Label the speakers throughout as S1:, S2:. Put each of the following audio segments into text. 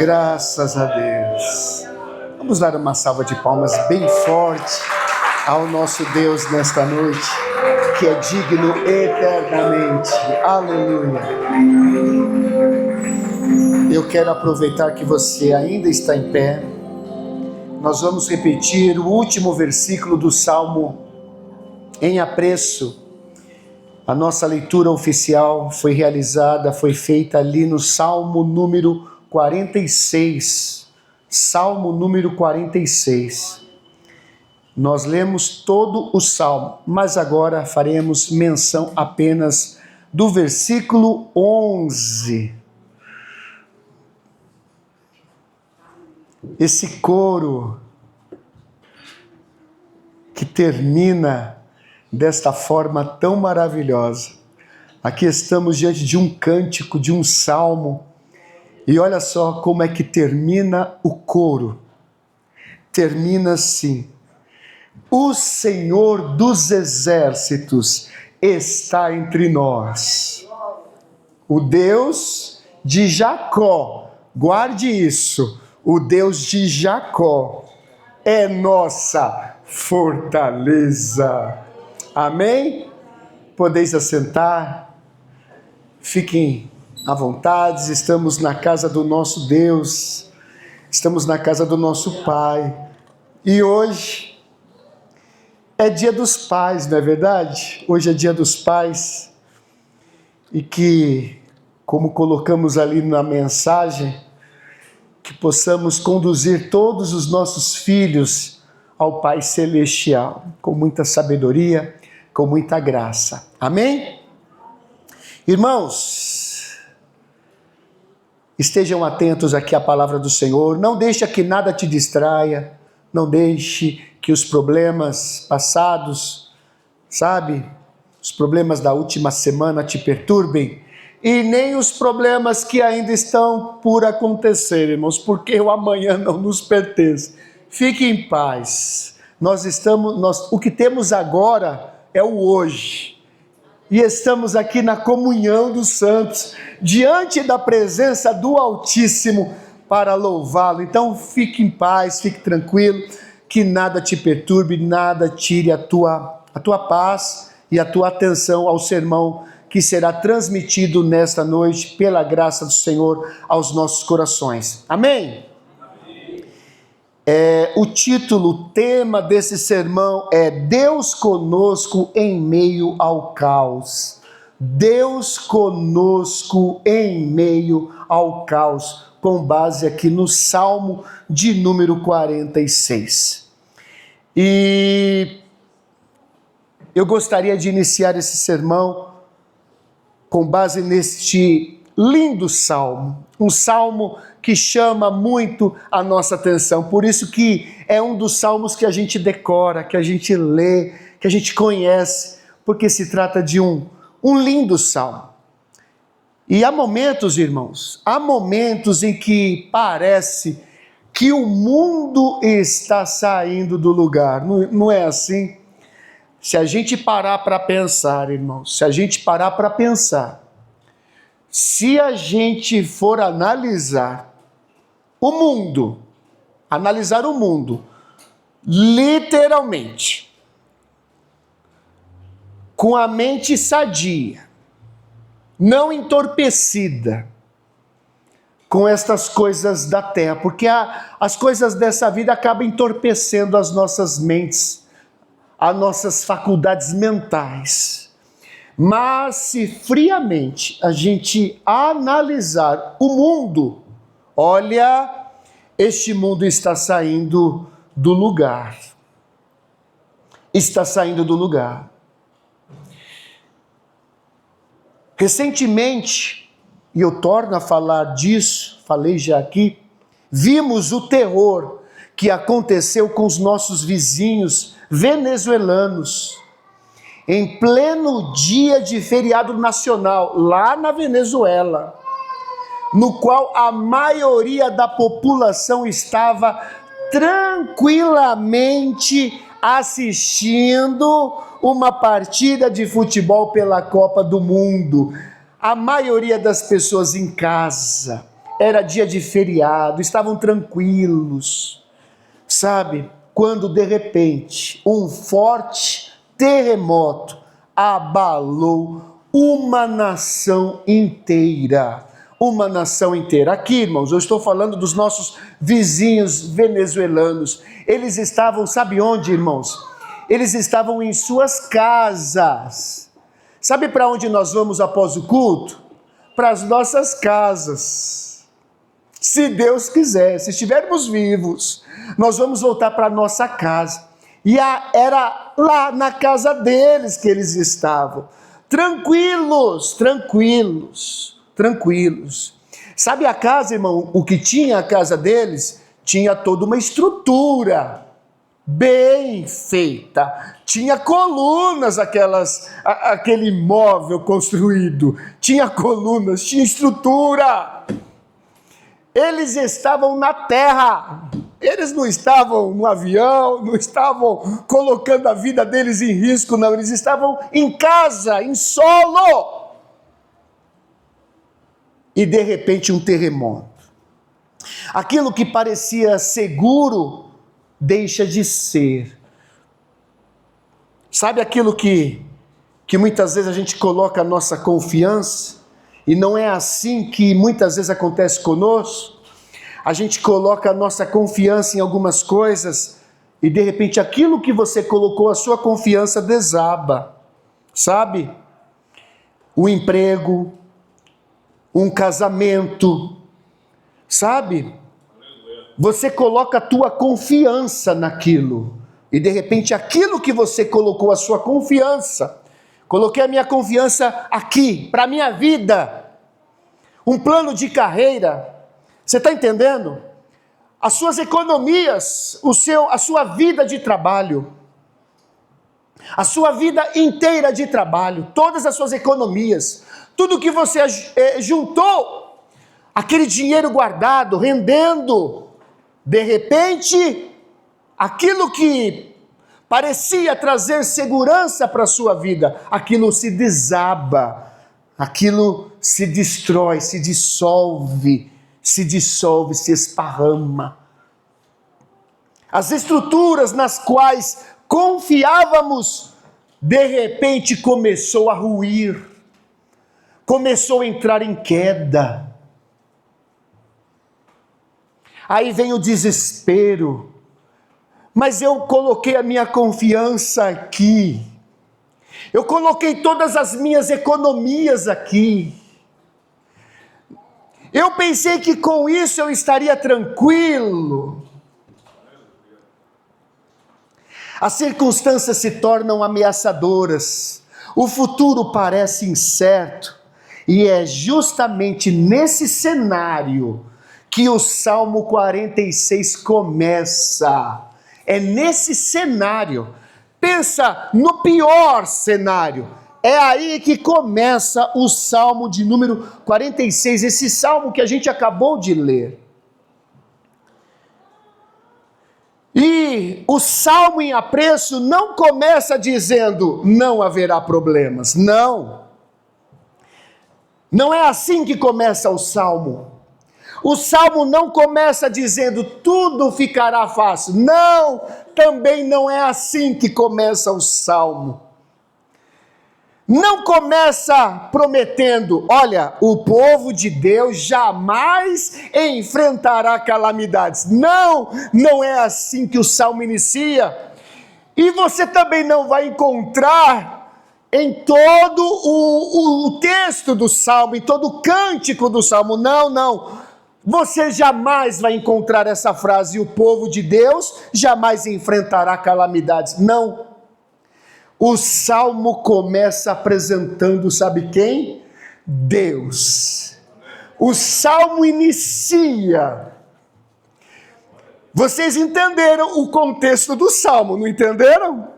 S1: Graças a Deus. Vamos dar uma salva de palmas bem forte ao nosso Deus nesta noite, que é digno eternamente. Aleluia. Eu quero aproveitar que você ainda está em pé. Nós vamos repetir o último versículo do Salmo em apreço. A nossa leitura oficial foi feita ali no Salmo número 46. Salmo número 46. Nós lemos todo o Salmo, mas agora faremos menção apenas do versículo 11. Esse coro que termina desta forma tão maravilhosa. Aqui estamos diante de um cântico, de um salmo, e olha só como é que termina o coro. Termina assim: o Senhor dos exércitos está entre nós. O Deus de Jacó, guarde isso, o Deus de Jacó é nossa fortaleza. Amém? Podeis assentar, fiquem à vontade, estamos na casa do nosso Deus, estamos na casa do nosso Pai, e hoje é dia dos pais, não é verdade? Hoje é dia dos pais, e que, como colocamos ali na mensagem, que possamos conduzir todos os nossos filhos ao Pai Celestial, com muita sabedoria, com muita graça. Amém? Irmãos, estejam atentos aqui à palavra do Senhor, não deixe que nada te distraia, não deixe que os problemas passados, os problemas da última semana te perturbem, e nem os problemas que ainda estão por acontecer, irmãos, porque o amanhã não nos pertence. Fique em paz. O que temos agora é o hoje. E estamos aqui na comunhão dos santos, diante da presença do Altíssimo, para louvá-lo. Então fique em paz, fique tranquilo, que nada te perturbe, nada tire a tua paz e a tua atenção ao sermão que será transmitido nesta noite, pela graça do Senhor, aos nossos corações. Amém? O título, o tema desse sermão é Deus conosco em meio ao caos. Deus conosco em meio ao caos, com base aqui no Salmo de número 46. E eu gostaria de iniciar esse sermão com base neste lindo salmo, um salmo que chama muito a nossa atenção, por isso que é um dos salmos que a gente decora, que a gente lê, que a gente conhece, porque se trata de um lindo salmo. E há momentos, irmãos, em que parece que o mundo está saindo do lugar, não é assim? Se a gente parar para pensar, irmãos, se a gente for analisar o mundo, literalmente, com a mente sadia, não entorpecida com estas coisas da terra, porque as coisas dessa vida acabam entorpecendo as nossas mentes, as nossas faculdades mentais. Mas se friamente a gente analisar o mundo, olha, este mundo está saindo do lugar. Está saindo do lugar. Recentemente, e eu torno a falar disso, falei já aqui, vimos o terror que aconteceu com os nossos vizinhos venezuelanos, em pleno dia de feriado nacional, lá na Venezuela, no qual a maioria da população estava tranquilamente assistindo uma partida de futebol pela Copa do Mundo. A maioria das pessoas em casa, era dia de feriado, estavam tranquilos, sabe? Quando de repente um forte terremoto abalou uma nação inteira. Uma nação inteira. Aqui, irmãos, eu estou falando dos nossos vizinhos venezuelanos. Eles estavam, sabe onde, irmãos? Eles estavam em suas casas. Sabe para onde nós vamos após o culto? Para as nossas casas. Se Deus quiser, se estivermos vivos, nós vamos voltar para a nossa casa. E era lá na casa deles que eles estavam. Tranquilos. Sabe a casa, irmão? O que tinha a casa deles? Tinha toda uma estrutura bem feita. Tinha colunas, aquele imóvel construído. Tinha colunas, tinha estrutura. Eles estavam na terra. Eles não estavam no avião, não estavam colocando a vida deles em risco, não. Eles estavam em casa, em solo. E de repente um terremoto. Aquilo que parecia seguro deixa de ser. Sabe aquilo que muitas vezes a gente coloca a nossa confiança, e não é assim que muitas vezes acontece conosco? A gente coloca a nossa confiança em algumas coisas, e de repente aquilo que você colocou a sua confiança desaba. Sabe? O emprego, um casamento, sabe? Você coloca a tua confiança naquilo, e de repente aquilo que você colocou a sua confiança, coloquei a minha confiança aqui, para a minha vida, um plano de carreira, você está entendendo? As suas economias, a sua vida de trabalho, a sua vida inteira de trabalho, todas as suas economias, tudo que você juntou, aquele dinheiro guardado, rendendo, de repente, aquilo que parecia trazer segurança para a sua vida, aquilo se desaba, aquilo se destrói, se dissolve, se esparrama. As estruturas nas quais confiávamos, de repente começou a ruir, começou a entrar em queda. Aí vem o desespero. Mas eu coloquei a minha confiança aqui. Eu coloquei todas as minhas economias aqui. Eu pensei que com isso eu estaria tranquilo. As circunstâncias se tornam ameaçadoras. O futuro parece incerto. E é justamente nesse cenário que o Salmo 46 começa. É nesse cenário. Pensa no pior cenário. É aí que começa o Salmo de número 46, esse Salmo que a gente acabou de ler. E o Salmo em apreço não começa dizendo, não haverá problemas. Não. Não é assim que começa o Salmo. O Salmo não começa dizendo, tudo ficará fácil. Não, também não é assim que começa o Salmo. Não começa prometendo, olha, o povo de Deus jamais enfrentará calamidades. Não, não é assim que o Salmo inicia. E você também não vai encontrar em todo o texto do Salmo, em todo o cântico do Salmo. Não. Você jamais vai encontrar essa frase, o povo de Deus jamais enfrentará calamidades. Não. O Salmo começa apresentando, sabe quem? Deus. O Salmo inicia. Vocês entenderam o contexto do Salmo, não entenderam?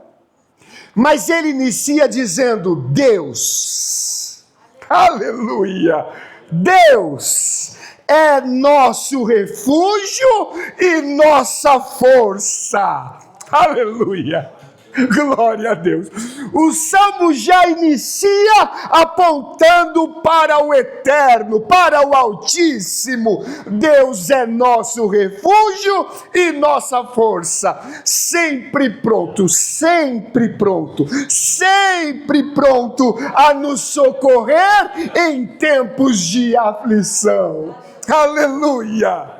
S1: Mas ele inicia dizendo, Deus. Aleluia. Deus é nosso refúgio e nossa força. Aleluia. Glória a Deus. O Salmo já inicia apontando para o Eterno, para o Altíssimo. Deus é nosso refúgio e nossa força. Sempre pronto, sempre pronto, sempre pronto a nos socorrer em tempos de aflição. Aleluia!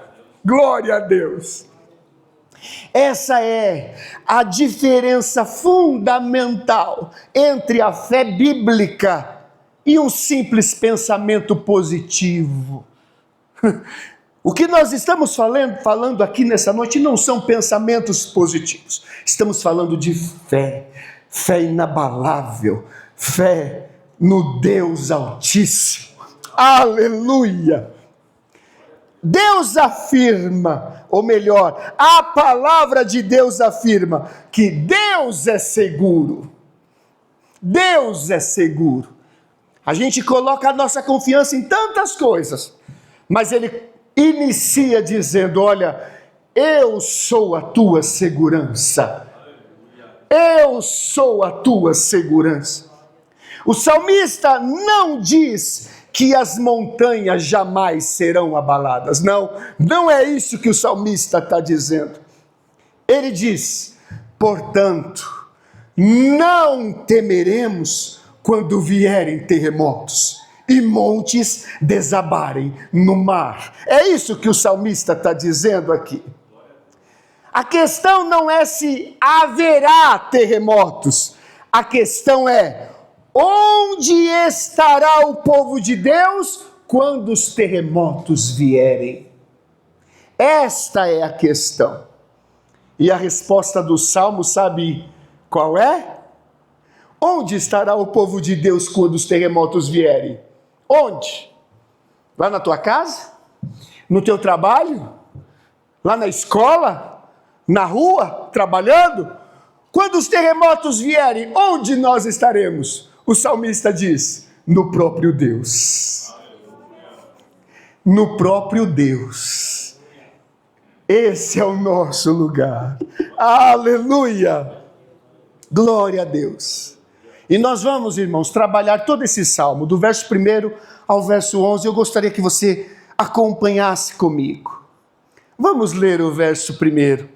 S1: Glória a Deus. Essa é a diferença fundamental entre a fé bíblica e um simples pensamento positivo. O que nós estamos falando aqui nessa noite não são pensamentos positivos. Estamos falando de fé, fé inabalável, fé no Deus Altíssimo. Aleluia! Deus afirma, ou melhor, a palavra de Deus afirma que Deus é seguro. Deus é seguro. A gente coloca a nossa confiança em tantas coisas, mas Ele inicia dizendo: olha, eu sou a tua segurança. Eu sou a tua segurança. O salmista não diz que as montanhas jamais serão abaladas. Não é isso que o salmista está dizendo. Ele diz: portanto, não temeremos quando vierem terremotos e montes desabarem no mar. É isso que o salmista está dizendo aqui. A questão não é se haverá terremotos. A questão é: onde estará o povo de Deus quando os terremotos vierem? Esta é a questão. E a resposta do Salmo, sabe qual é? Onde estará o povo de Deus quando os terremotos vierem? Onde? Lá na tua casa? No teu trabalho? Lá na escola? Na rua? Trabalhando? Quando os terremotos vierem, onde nós estaremos? O salmista diz: no próprio Deus. No próprio Deus. Esse é o nosso lugar. Aleluia! Glória a Deus. E nós vamos, irmãos, trabalhar todo esse salmo, do verso 1 ao verso 11. Eu gostaria que você acompanhasse comigo. Vamos ler o verso 1.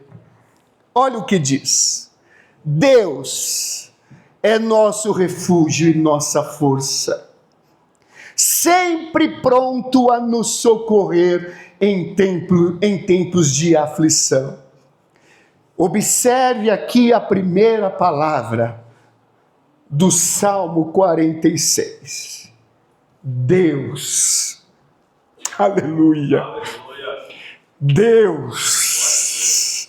S1: Olha o que diz: Deus é nosso refúgio e nossa força, sempre pronto a nos socorrer em tempos de aflição. Observe aqui a primeira palavra do Salmo 46. Deus. Aleluia. Deus.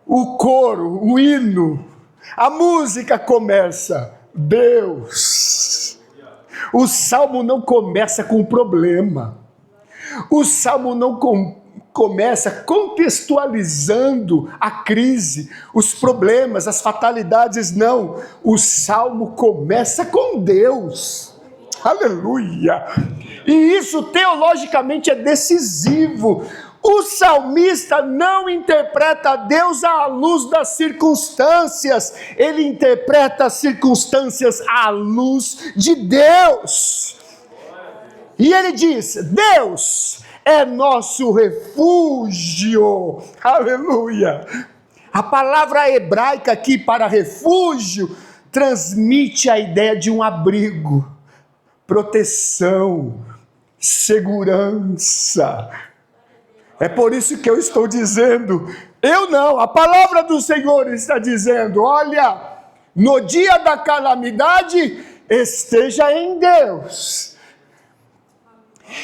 S1: O coro, o hino, a música começa: Deus. O salmo não começa com problema. O salmo não começa contextualizando a crise, os problemas, as fatalidades, não. O salmo começa com Deus. Aleluia! E isso teologicamente é decisivo. O salmista não interpreta Deus à luz das circunstâncias, ele interpreta as circunstâncias à luz de Deus. E ele diz: Deus é nosso refúgio. Aleluia! A palavra hebraica aqui para refúgio transmite a ideia de um abrigo, proteção, segurança. É por isso que eu estou dizendo, eu não, a palavra do Senhor está dizendo: olha, no dia da calamidade, esteja em Deus.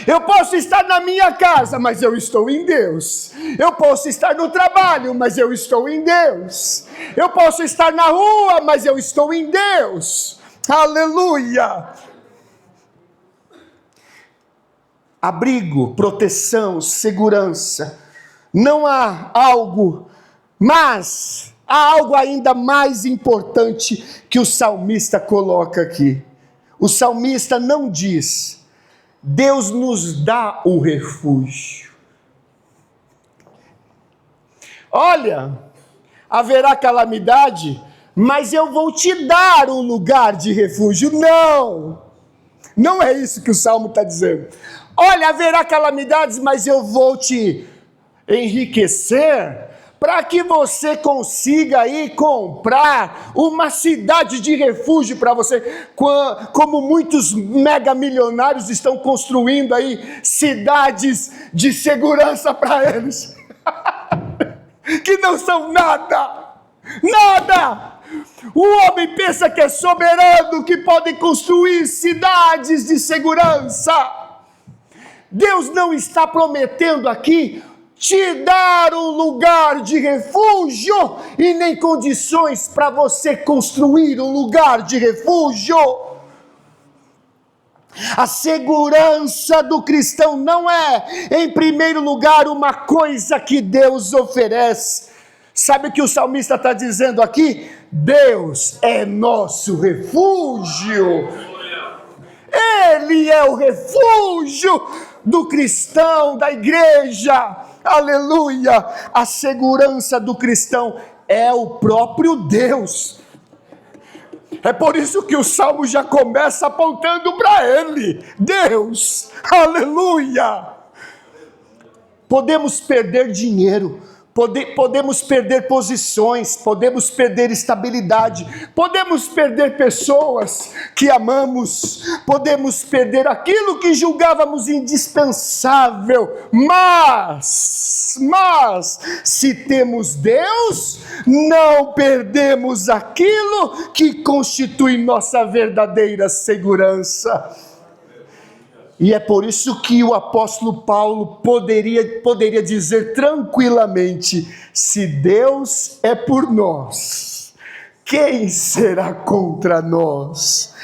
S1: Eu posso estar na minha casa, mas eu estou em Deus. Eu posso estar no trabalho, mas eu estou em Deus. Eu posso estar na rua, mas eu estou em Deus. Aleluia! Abrigo, proteção, segurança. Não há algo, mas há algo ainda mais importante que o salmista coloca aqui. O salmista não diz: Deus nos dá um refúgio. Olha, haverá calamidade, mas eu vou te dar um lugar de refúgio. Não! Não é isso que o Salmo está dizendo. Olha, haverá calamidades, mas eu vou te enriquecer para que você consiga aí comprar uma cidade de refúgio para você, como muitos mega milionários estão construindo aí cidades de segurança para eles, que não são nada, nada. O homem pensa que é soberano, que pode construir cidades de segurança. Deus não está prometendo aqui te dar um lugar de refúgio e nem condições para você construir um lugar de refúgio. A segurança do cristão não é, em primeiro lugar, uma coisa que Deus oferece. Sabe o que o salmista está dizendo aqui? Deus é nosso refúgio. Ele é o refúgio do cristão, da igreja. Aleluia! A segurança do cristão é o próprio Deus. É por isso que o Salmo já começa apontando para ele. Deus, aleluia! Podemos perder dinheiro, podemos perder posições, podemos perder estabilidade, podemos perder pessoas que amamos, podemos perder aquilo que julgávamos indispensável, mas se temos Deus, não perdemos aquilo que constitui nossa verdadeira segurança. E é por isso que o apóstolo Paulo poderia dizer tranquilamente: se Deus é por nós, quem será contra nós?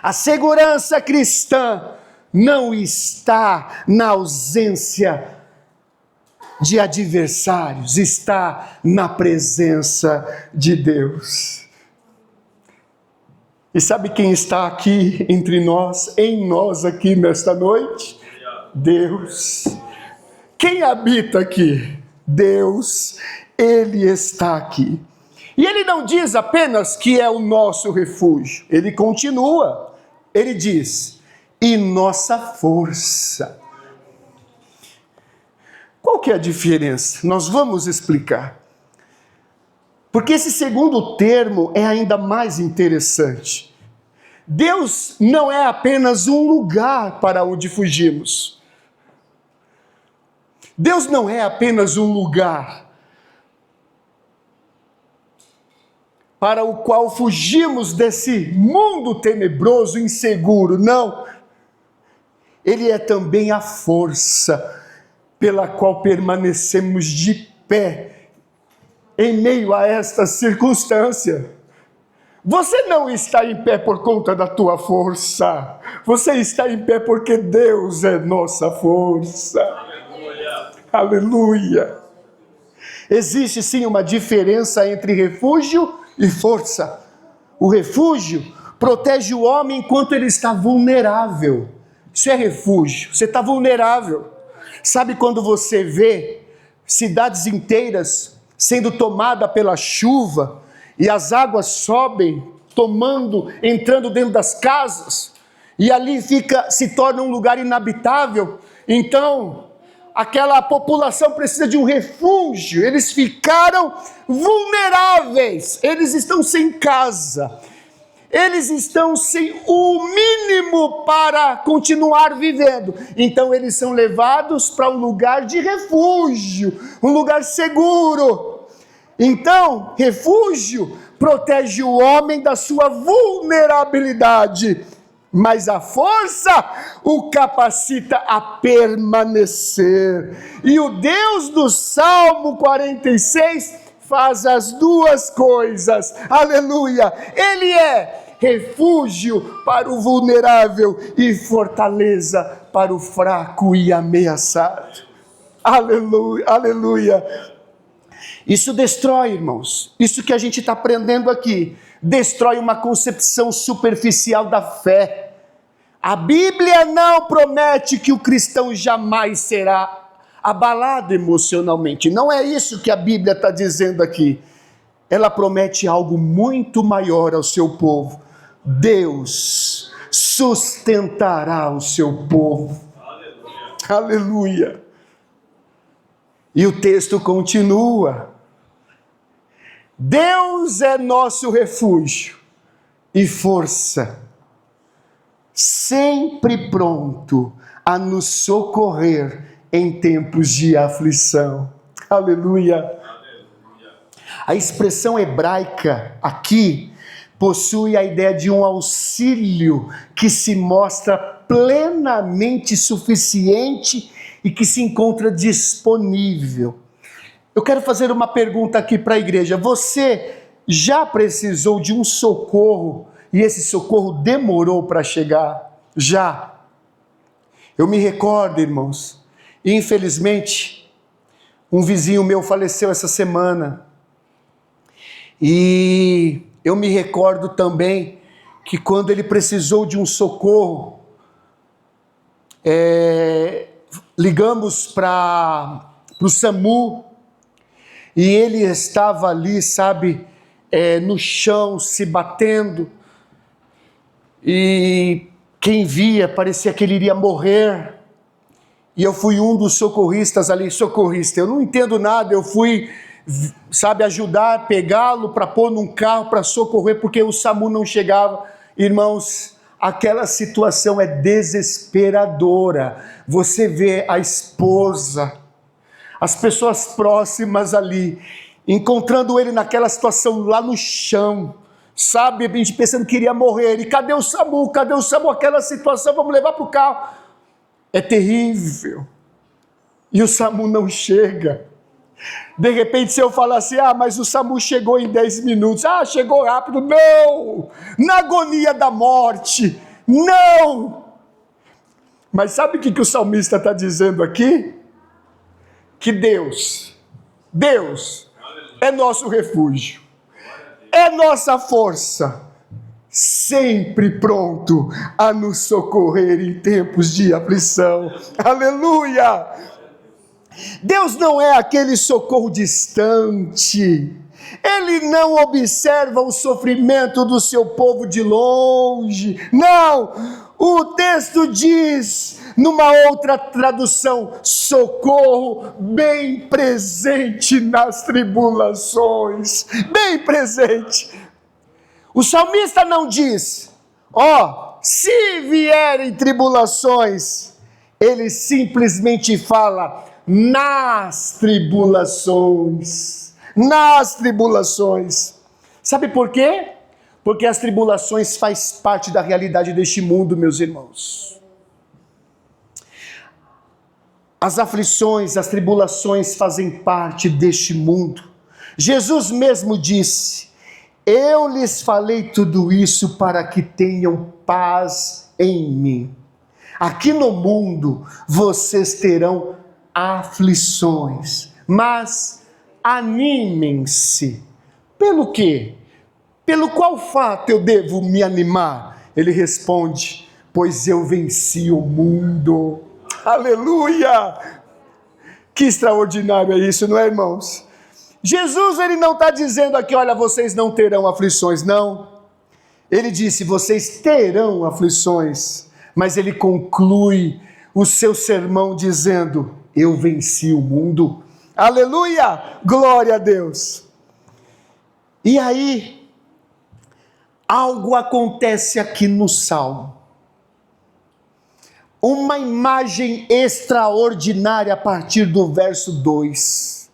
S1: A segurança cristã não está na ausência de adversários, está na presença de Deus. E sabe quem está aqui entre nós, em nós aqui nesta noite? Deus. Quem habita aqui? Deus, Ele está aqui. E Ele não diz apenas que é o nosso refúgio, Ele continua, Ele diz, e nossa força. Qual que é a diferença? Nós vamos explicar. Porque esse segundo termo é ainda mais interessante. Deus não é apenas um lugar para onde fugimos. Deus não é apenas um lugar para o qual fugimos desse mundo tenebroso, inseguro. Não. Ele é também a força pela qual permanecemos de pé em meio a esta circunstância. Você não está em pé por conta da tua força. Você está em pé porque Deus é nossa força. Aleluia. Aleluia. Existe sim uma diferença entre refúgio e força. O refúgio protege o homem enquanto ele está vulnerável. Isso é refúgio. Você está vulnerável. Sabe quando você vê cidades inteiras sendo tomada pela chuva, e as águas sobem, entrando dentro das casas, e ali se torna um lugar inabitável. Então, aquela população precisa de um refúgio, eles ficaram vulneráveis, eles estão sem casa, eles estão sem o mínimo para continuar vivendo. Então eles são levados para um lugar de refúgio, um lugar seguro. Então, refúgio protege o homem da sua vulnerabilidade, mas a força o capacita a permanecer. E o Deus do Salmo 46 faz as duas coisas. Aleluia! Ele é refúgio para o vulnerável e fortaleza para o fraco e ameaçado. Aleluia, aleluia. Isso destrói, irmãos, isso que a gente está aprendendo aqui, destrói uma concepção superficial da fé. A Bíblia não promete que o cristão jamais será abalado emocionalmente. Não é isso que a Bíblia está dizendo aqui. ela promete algo muito maior ao seu povo. Deus sustentará o seu povo. Aleluia. Aleluia. E o texto continua. Deus é nosso refúgio e força, sempre pronto a nos socorrer em tempos de aflição. Aleluia. A expressão hebraica aqui possui a ideia de um auxílio que se mostra plenamente suficiente e que se encontra disponível. Eu quero fazer uma pergunta aqui para a igreja. Você já precisou de um socorro e esse socorro demorou para chegar? Já. Eu me recordo, irmãos, infelizmente, um vizinho meu faleceu essa semana. E eu me recordo também que quando ele precisou de um socorro, ligamos para o SAMU, e ele estava ali, sabe, no chão, se batendo, e quem via parecia que ele iria morrer, e eu fui um dos socorristas ali. Socorrista, eu não entendo nada, eu fui, sabe, ajudar, pegá-lo para pôr num carro para socorrer, porque o SAMU não chegava. Irmãos, aquela situação é desesperadora. Você vê a esposa, as pessoas próximas ali, encontrando ele naquela situação lá no chão, sabe, a gente pensando que iria morrer, e cadê o SAMU, aquela situação, vamos levar para o carro, é terrível, e o SAMU não chega. De repente se eu falar assim, mas o SAMU chegou em 10 minutos, chegou rápido, não, na agonia da morte, não. Mas sabe o que o salmista está dizendo aqui? Que Deus é nosso refúgio, é nossa força, sempre pronto a nos socorrer em tempos de aflição. Aleluia! Deus não é aquele socorro distante, Ele não observa o sofrimento do seu povo de longe, não! O texto diz, numa outra tradução, socorro bem presente nas tribulações, bem presente. O salmista não diz, se vierem tribulações, ele simplesmente fala, nas tribulações. Sabe por quê? Porque as tribulações fazem parte da realidade deste mundo, meus irmãos. As aflições, as tribulações fazem parte deste mundo. Jesus mesmo disse, eu lhes falei tudo isso para que tenham paz em mim. Aqui no mundo vocês terão aflições, mas animem-se. Pelo quê? Pelo qual fato eu devo me animar? Ele responde, pois eu venci o mundo. Aleluia! Que extraordinário é isso, não é, irmãos? Jesus, ele não está dizendo aqui, olha, vocês não terão aflições, não. Ele disse, vocês terão aflições, mas ele conclui o seu sermão dizendo, eu venci o mundo. Aleluia! Glória a Deus! E aí, algo acontece aqui no Salmo. Uma imagem extraordinária a partir do verso 2.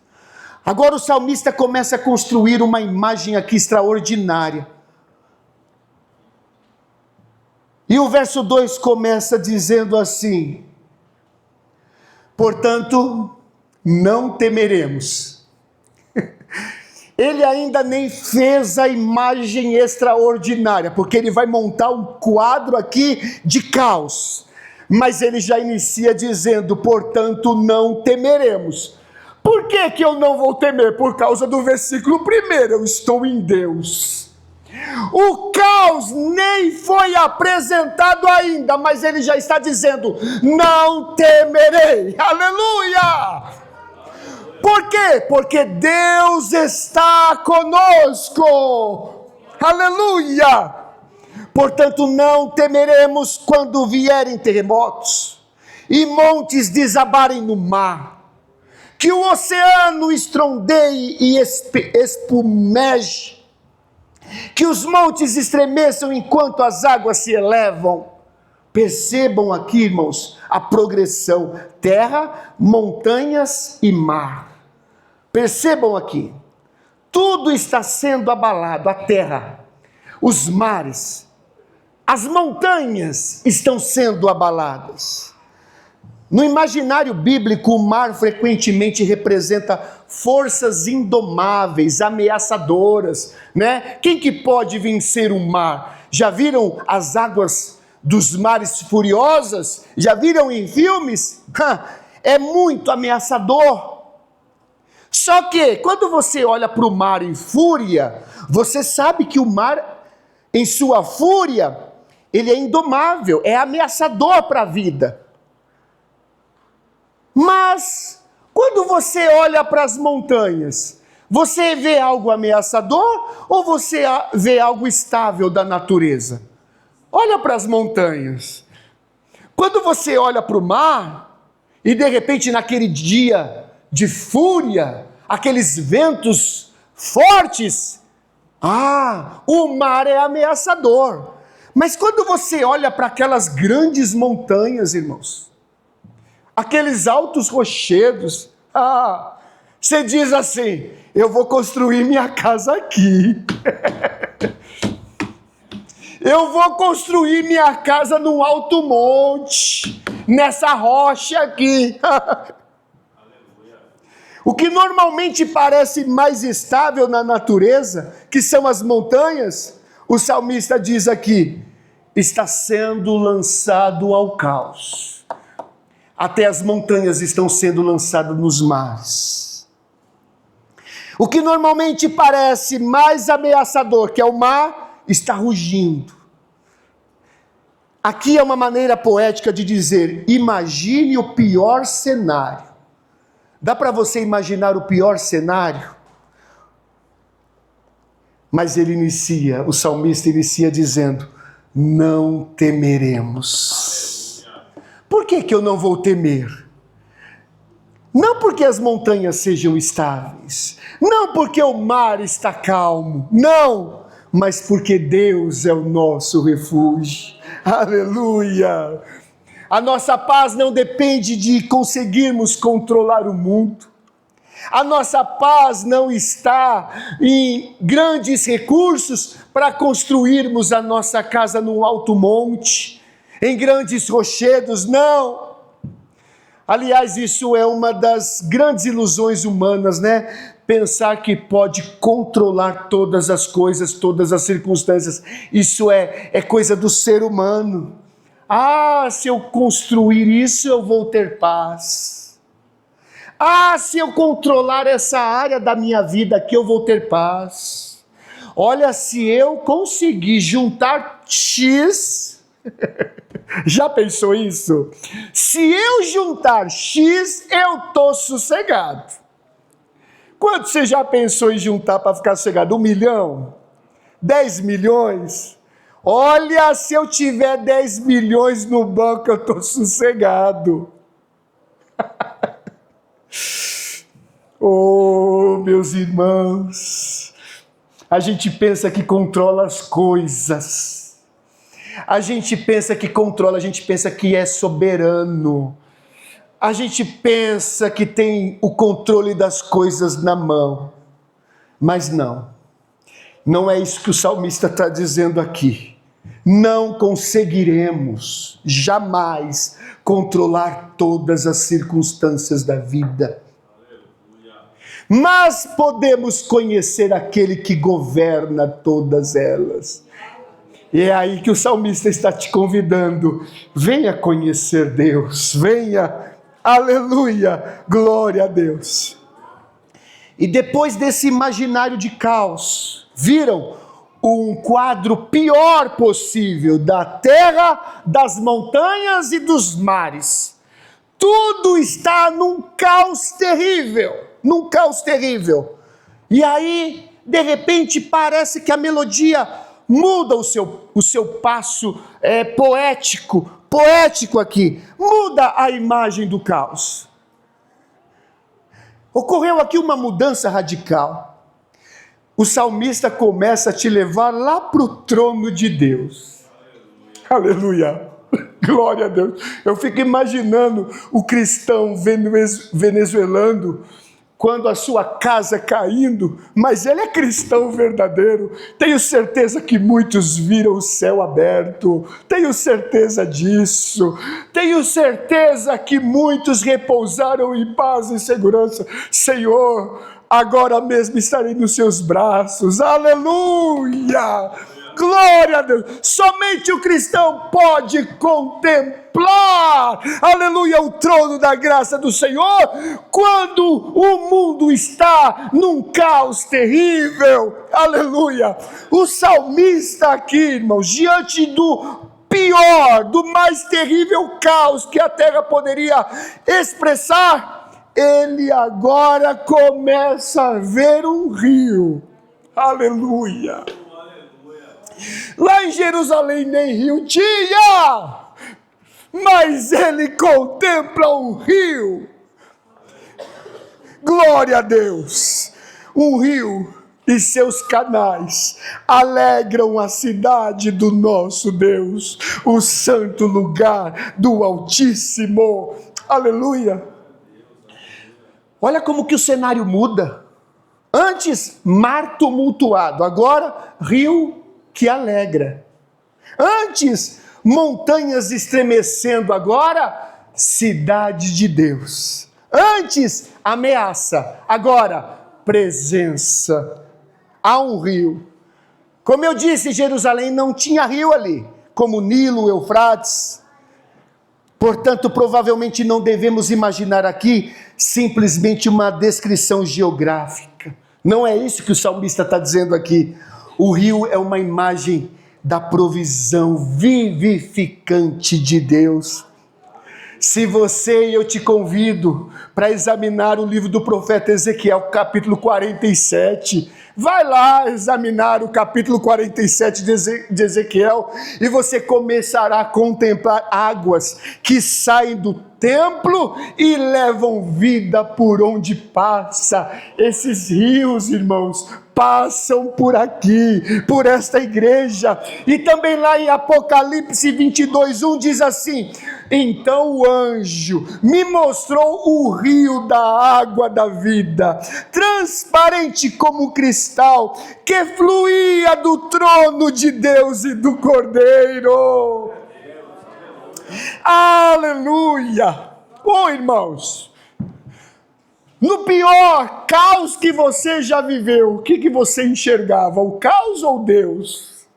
S1: Agora o salmista começa a construir uma imagem aqui extraordinária. E o verso 2 começa dizendo assim, portanto, não temeremos. Ele ainda nem fez a imagem extraordinária, porque ele vai montar um quadro aqui de caos. Mas ele já inicia dizendo, portanto, não temeremos. Por que eu não vou temer? Por causa do versículo 1, eu estou em Deus. O caos nem foi apresentado ainda, mas ele já está dizendo, não temerei. Aleluia! Por quê? Porque Deus está conosco. Aleluia! Portanto, não temeremos quando vierem terremotos e montes desabarem no mar, que o oceano estrondeie e espumeje, que os montes estremeçam enquanto as águas se elevam. Percebam aqui, irmãos, a progressão: terra, montanhas e mar. Percebam aqui, tudo está sendo abalado: a terra, os mares, as montanhas estão sendo abaladas. No imaginário bíblico, o mar frequentemente representa forças indomáveis, ameaçadoras, né? Quem que pode vencer o mar? Já viram as águas dos mares furiosas? Já viram em filmes? É muito ameaçador. Só que, quando você olha para o mar em fúria, você sabe que o mar, em sua fúria, ele é indomável, é ameaçador para a vida. Mas, quando você olha para as montanhas, você vê algo ameaçador ou você vê algo estável da natureza? Olha para as montanhas. Quando você olha para o mar, e de repente naquele dia de fúria, aqueles ventos fortes, o mar é ameaçador. Mas quando você olha para aquelas grandes montanhas, irmãos, aqueles altos rochedos, você diz assim: eu vou construir minha casa aqui. Eu vou construir minha casa num alto monte, nessa rocha aqui. O que normalmente parece mais estável na natureza, que são as montanhas, o salmista diz aqui, está sendo lançado ao caos. Até as montanhas estão sendo lançadas nos mares. O que normalmente parece mais ameaçador, que é o mar, está rugindo. Aqui é uma maneira poética de dizer: imagine o pior cenário. Dá para você imaginar o pior cenário? Mas o salmista inicia dizendo: não temeremos. Por que eu não vou temer? Não porque as montanhas sejam estáveis, não porque o mar está calmo, não, mas porque Deus é o nosso refúgio. Aleluia! A nossa paz não depende de conseguirmos controlar o mundo. A nossa paz não está em grandes recursos para construirmos a nossa casa num alto monte, em grandes rochedos, não. Aliás, isso é uma das grandes ilusões humanas, né? Pensar que pode controlar todas as coisas, todas as circunstâncias. Isso é coisa do ser humano. Se eu construir isso, eu vou ter paz. Se eu controlar essa área da minha vida aqui, eu vou ter paz. Olha, se eu conseguir juntar X... Já pensou isso? Se eu juntar X, eu estou sossegado. Quanto você já pensou em juntar para ficar sossegado? 1 milhão? 10 milhões? Olha, se eu tiver 10 milhões no banco, eu estou sossegado. Meus irmãos, a gente pensa que controla as coisas. A gente pensa que controla, a gente pensa que é soberano. A gente pensa que tem o controle das coisas na mão. Mas não é isso que o salmista está dizendo aqui. Não conseguiremos jamais controlar todas as circunstâncias da vida. Mas podemos conhecer aquele que governa todas elas. E é aí que o salmista está te convidando. Venha conhecer Deus, venha, aleluia, glória a Deus. E depois desse imaginário de caos, viram um quadro pior possível da terra, das montanhas e dos mares. Tudo está num caos terrível, E aí, de repente, parece que a melodia muda o seu passo poético aqui, muda a imagem do caos. Ocorreu aqui uma mudança radical. O salmista começa a te levar lá para o trono de Deus. Aleluia! Glória a Deus! Eu fico imaginando o cristão venezuelano, quando a sua casa caindo, mas ele é cristão verdadeiro. Tenho certeza que muitos viram o céu aberto, tenho certeza disso. Tenho certeza que muitos repousaram em paz e segurança. Senhor, agora mesmo estarei nos seus braços. Aleluia! Glória a Deus! Somente o cristão pode contemplar, aleluia, o trono da graça do Senhor, quando o mundo está num caos terrível, aleluia. O salmista aqui, irmãos, diante do pior, do mais terrível caos que a terra poderia expressar, ele agora começa a ver um rio, aleluia. Lá em Jerusalém nem rio tinha, mas ele contempla um rio. Glória a Deus! Um rio e seus canais alegram a cidade do nosso Deus, o santo lugar do Altíssimo. Aleluia! Olha como que o cenário muda. Antes, mar tumultuado, agora, rio que alegra. Antes, montanhas estremecendo, agora, cidade de Deus. Antes, ameaça, agora, presença. Há um rio. Como eu disse, Jerusalém não tinha rio ali, como Nilo, Eufrates. Portanto, provavelmente não devemos imaginar aqui simplesmente uma descrição geográfica. Não é isso que o salmista está dizendo aqui. O rio é uma imagem da provisão vivificante de Deus. Se eu te convido para examinar o livro do profeta Ezequiel, capítulo 47. Vai lá examinar o capítulo 47 de Ezequiel e você começará a contemplar águas que saem do templo e levam vida por onde passa. Esses rios, irmãos, passam por aqui, por esta igreja. E também lá em Apocalipse 22:1 diz assim: então o anjo me mostrou o rio da água da vida, transparente como cristal, que fluía do trono de Deus e do Cordeiro. Aleluia! Irmãos, no pior caos que você já viveu, o que você enxergava? O caos ou Deus?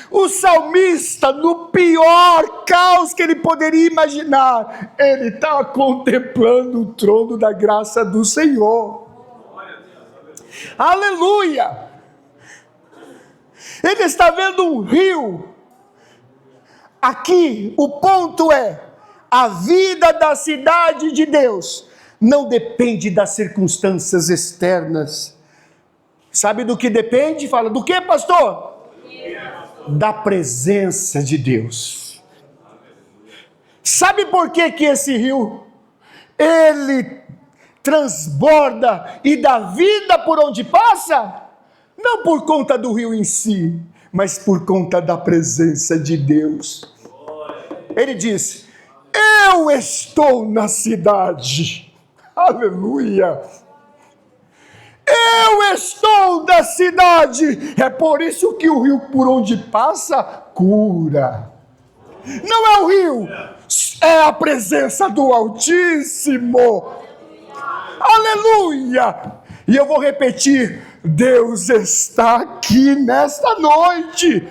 S1: O salmista, no pior caos que ele poderia imaginar, ele está contemplando o trono da graça do Senhor. Aleluia! Ele está vendo um rio. Aqui, o ponto é, a vida da cidade de Deus não depende das circunstâncias externas. Sabe do que depende? Fala, do que, pastor? Da presença de Deus. Sabe por que esse rio, ele transborda e dá vida por onde passa? Não por conta do rio em si, mas por conta da presença de Deus. Ele diz, eu estou na cidade. Aleluia. Eu estou na cidade. É por isso que o rio por onde passa, cura. Não é o rio, é a presença do Altíssimo. Aleluia. E eu vou repetir, Deus está aqui nesta noite.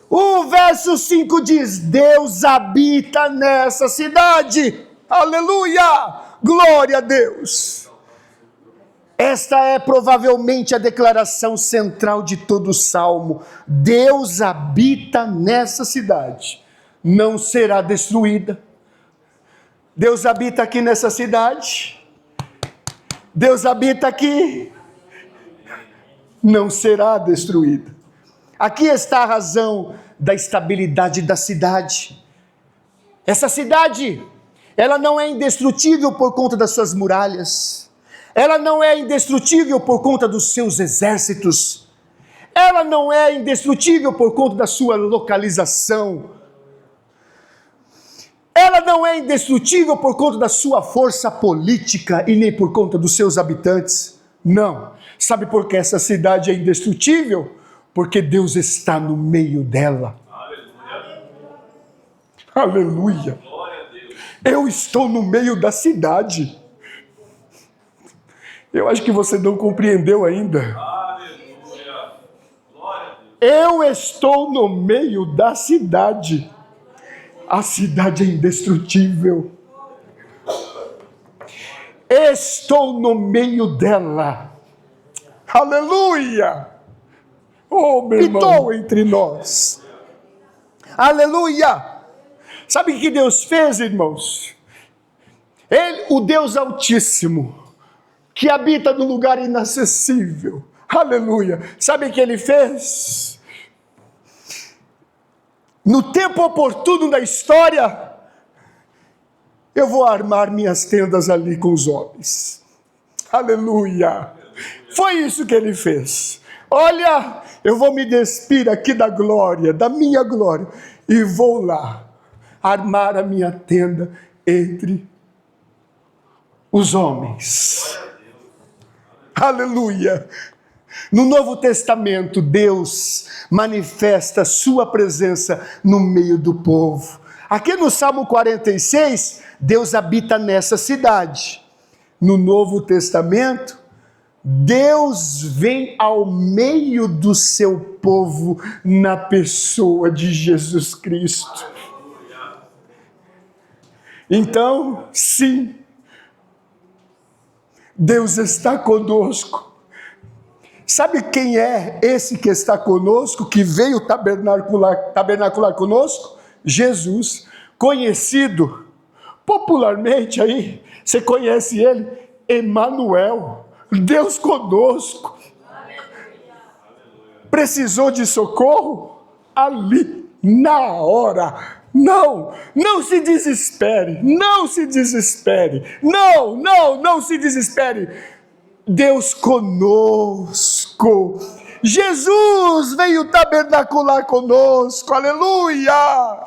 S1: O verso 5 diz, Deus habita nessa cidade. Aleluia! Glória a Deus! Esta é provavelmente a declaração central de todo o Salmo. Deus habita nessa cidade. não será destruída. Deus habita aqui nessa cidade. Deus habita aqui. Não será destruída. Aqui está a razão da estabilidade da cidade. Essa cidade, ela não é indestrutível por conta das suas muralhas. Ela não é indestrutível por conta dos seus exércitos. Ela não é indestrutível por conta da sua localização. Ela não é indestrutível por conta da sua força política e nem por conta dos seus habitantes. Não. Sabe por que essa cidade é indestrutível? Porque Deus está no meio dela. Aleluia. Eu estou no meio da cidade. Eu acho que você não compreendeu ainda. Eu estou no meio da cidade. A cidade é indestrutível. Estou no meio dela. Aleluia! Oh, meu irmão. Habitou entre nós. Aleluia! Sabe o que Deus fez, irmãos? Ele, o Deus Altíssimo, que habita no lugar inacessível. Aleluia! Sabe o que Ele fez? No tempo oportuno da história, eu vou armar minhas tendas ali com os homens. Aleluia! Foi isso que Ele fez. Olha, eu vou me despir aqui da glória, da minha glória, e vou lá armar a minha tenda entre os homens. Aleluia! No Novo Testamento, Deus manifesta sua presença no meio do povo. Aqui no Salmo 46, Deus habita nessa cidade. No Novo Testamento, Deus vem ao meio do seu povo na pessoa de Jesus Cristo. Então, sim, Deus está conosco. Sabe quem é esse que está conosco, que veio tabernacular conosco? Jesus, conhecido popularmente aí, você conhece ele? Emanuel, Deus conosco. Precisou de socorro? Ali, na hora. Não se desespere, não se desespere, não se desespere. Deus conosco. Jesus veio tabernacular conosco, aleluia!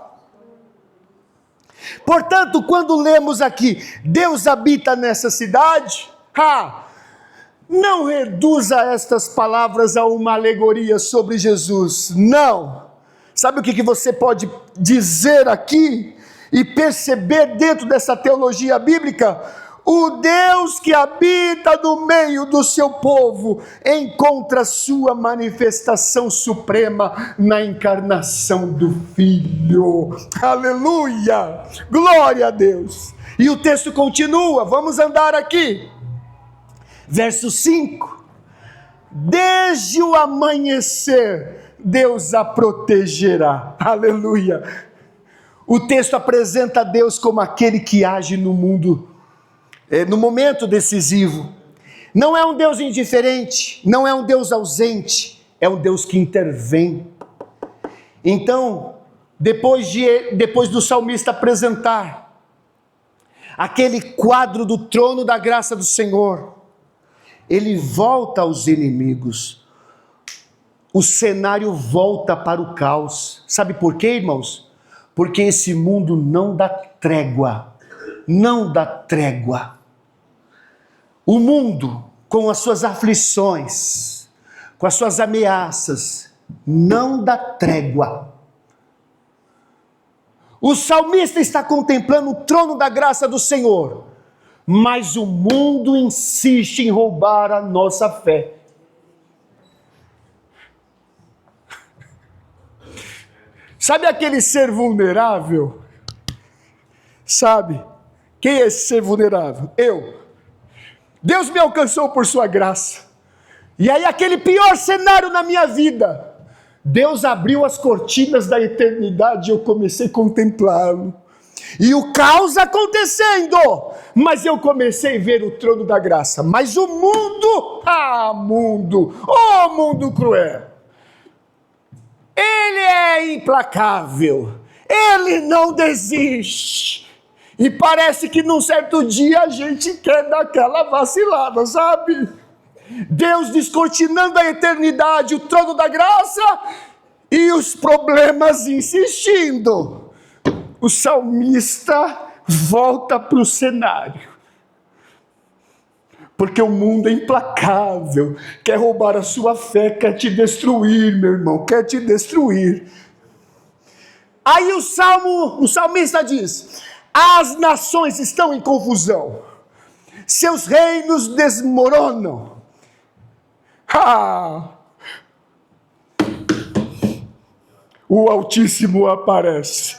S1: Portanto, quando lemos aqui, Deus habita nessa cidade, não reduza estas palavras a uma alegoria sobre Jesus, não. Sabe o que você pode dizer aqui e perceber dentro dessa teologia bíblica? O Deus que habita no meio do seu povo encontra sua manifestação suprema na encarnação do Filho. Aleluia! Glória a Deus! E o texto continua, vamos andar aqui. Verso 5. Desde o amanhecer, Deus a protegerá. Aleluia! O texto apresenta Deus como aquele que age no mundo no momento decisivo. Não é um Deus indiferente, não é um Deus ausente, é um Deus que intervém. Então, depois do salmista apresentar aquele quadro do trono da graça do Senhor, ele volta aos inimigos. O cenário volta para o caos. Sabe por quê, irmãos? Porque esse mundo não dá trégua. Não dá trégua. O mundo, com as suas aflições, com as suas ameaças, não dá trégua. O salmista está contemplando o trono da graça do Senhor, mas o mundo insiste em roubar a nossa fé. Sabe aquele ser vulnerável? Sabe? Quem é esse ser vulnerável? Eu. Deus me alcançou por sua graça. E aí aquele pior cenário na minha vida, Deus abriu as cortinas da eternidade e eu comecei a contemplá-lo. E o caos acontecendo, mas eu comecei a ver o trono da graça. Mas o mundo, mundo cruel, ele é implacável, ele não desiste. E parece que num certo dia a gente quer dar aquela vacilada, sabe? Deus descortinando a eternidade, o trono da graça, e os problemas insistindo. O salmista volta para o cenário, porque o mundo é implacável, quer roubar a sua fé, quer te destruir, meu irmão, quer te destruir. Aí o salmista diz: as nações estão em confusão, seus reinos desmoronam. O Altíssimo aparece.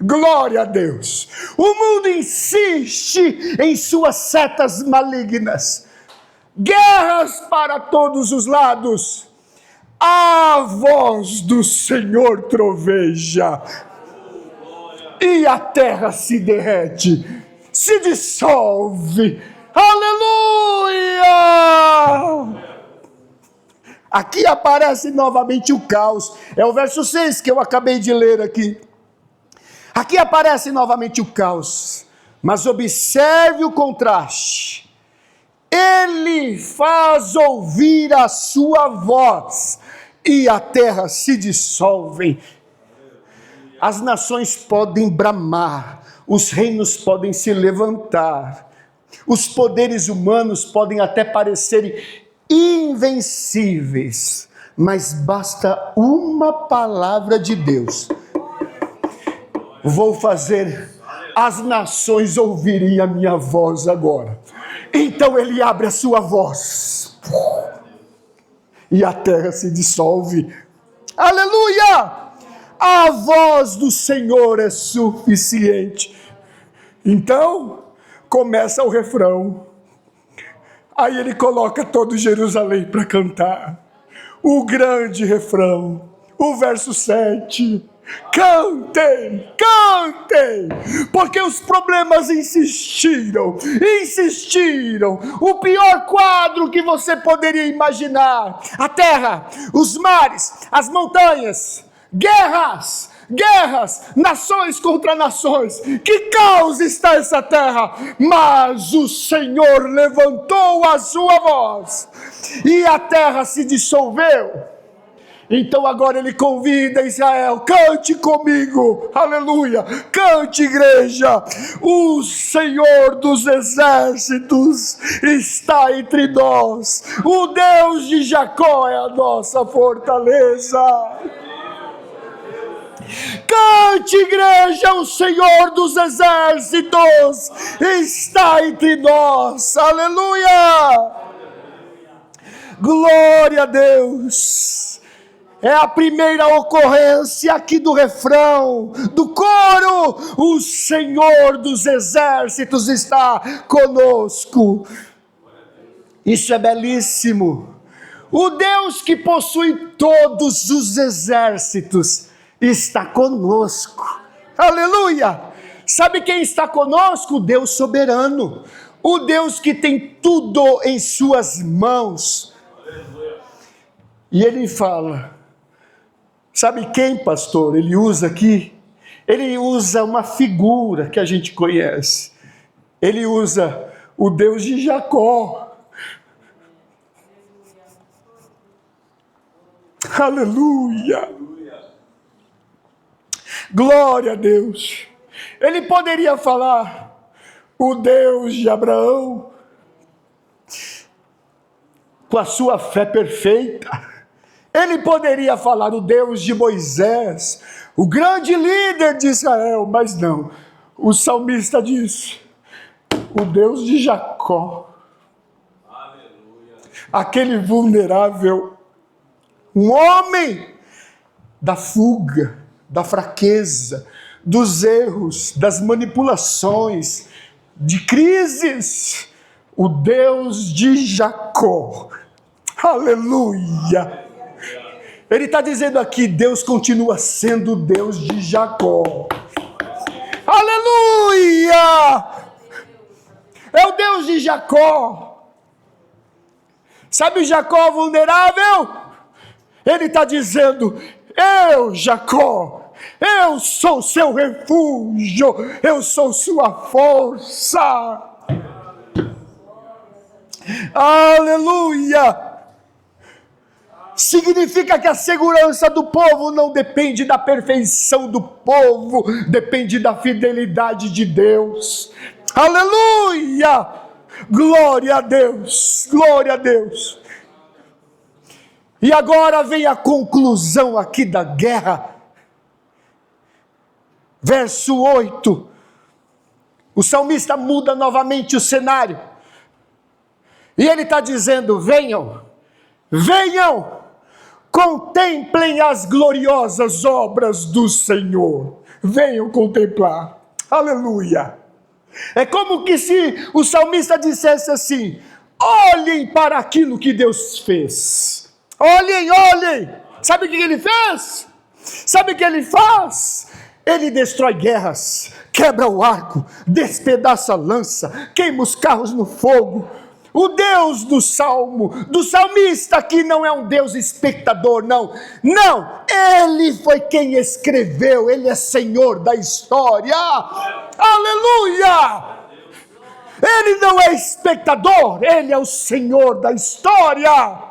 S1: Glória a Deus. O mundo insiste em suas setas malignas. Guerras para todos os lados. A voz do Senhor troveja. E a terra se derrete, se dissolve. Aleluia! Aqui aparece novamente o caos. É o verso 6 que eu acabei de ler aqui. Aqui aparece novamente o caos. Mas observe o contraste. Ele faz ouvir a sua voz e a terra se dissolve. As nações podem bramar, os reinos podem se levantar, os poderes humanos podem até parecerem invencíveis, mas basta uma palavra de Deus. Vou fazer as nações ouvirem a minha voz agora. Então ele abre a sua voz e a terra se dissolve. Aleluia! A voz do Senhor é suficiente. Então, começa o refrão. Aí ele coloca todo Jerusalém para cantar. O grande refrão. O verso 7. Cantem, cantem, porque os problemas insistiram. O pior quadro que você poderia imaginar. A terra, os mares, as montanhas. Guerras, nações contra nações. Que caos está essa terra? Mas o Senhor levantou a sua voz e a terra se dissolveu. Então agora ele convida Israel: cante comigo, aleluia, cante, igreja. O Senhor dos exércitos está entre nós. O Deus de Jacó é a nossa fortaleza. Cante, igreja, o Senhor dos exércitos está entre nós. Aleluia! Glória a Deus! É a primeira ocorrência aqui do refrão, do coro. O Senhor dos exércitos está conosco. Isso é belíssimo. O Deus que possui todos os exércitos está conosco. Aleluia! Sabe quem está conosco? O Deus soberano. O Deus que tem tudo em suas mãos. E ele fala, sabe quem, pastor? Ele usa aqui, ele usa uma figura que a gente conhece. Ele usa o Deus de Jacó. Aleluia! Glória a Deus. Ele poderia falar o Deus de Abraão, com a sua fé perfeita. Ele poderia falar o Deus de Moisés, o grande líder de Israel, mas não. O salmista diz, o Deus de Jacó. Aleluia. Aquele vulnerável, um homem da fuga, da fraqueza, dos erros, das manipulações, de crises. O Deus de Jacó. Aleluia! Ele está dizendo aqui, Deus continua sendo o Deus de Jacó. Aleluia! É o Deus de Jacó. Sabe o Jacó vulnerável? Ele está dizendo, eu, Jacó, eu sou seu refúgio, eu sou sua força. Aleluia! Significa que a segurança do povo não depende da perfeição do povo, depende da fidelidade de Deus. Aleluia! Glória a Deus, glória a Deus. E agora vem a conclusão aqui da guerra. Verso 8. O salmista muda novamente o cenário. E ele está dizendo, venham, venham, contemplem as gloriosas obras do Senhor. Venham contemplar. Aleluia. É como que se o salmista dissesse assim, olhem para aquilo que Deus fez. Olhem, olhem. Sabe o que ele fez? Sabe o que ele faz? Ele destrói guerras, quebra o arco, despedaça a lança, queima os carros no fogo. O Deus do salmo, do salmista aqui não é um Deus espectador, não. Não, ele foi quem escreveu, ele é Senhor da história. Aleluia! Ele não é espectador, ele é o Senhor da história.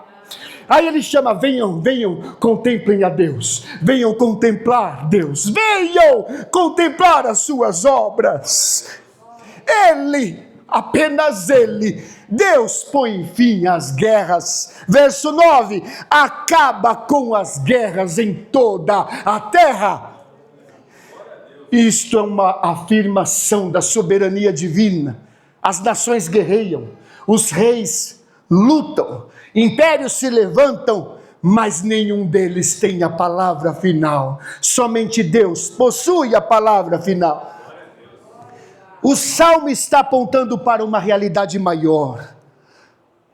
S1: Aí ele chama, venham, venham, contemplem a Deus, venham contemplar Deus, venham contemplar as suas obras. Ele, apenas ele, Deus põe fim às guerras. Verso 9, acaba com as guerras em toda a terra. Isto é uma afirmação da soberania divina. As nações guerreiam, os reis lutam, impérios se levantam, mas nenhum deles tem a palavra final. Somente Deus possui a palavra final. O salmo está apontando para uma realidade maior.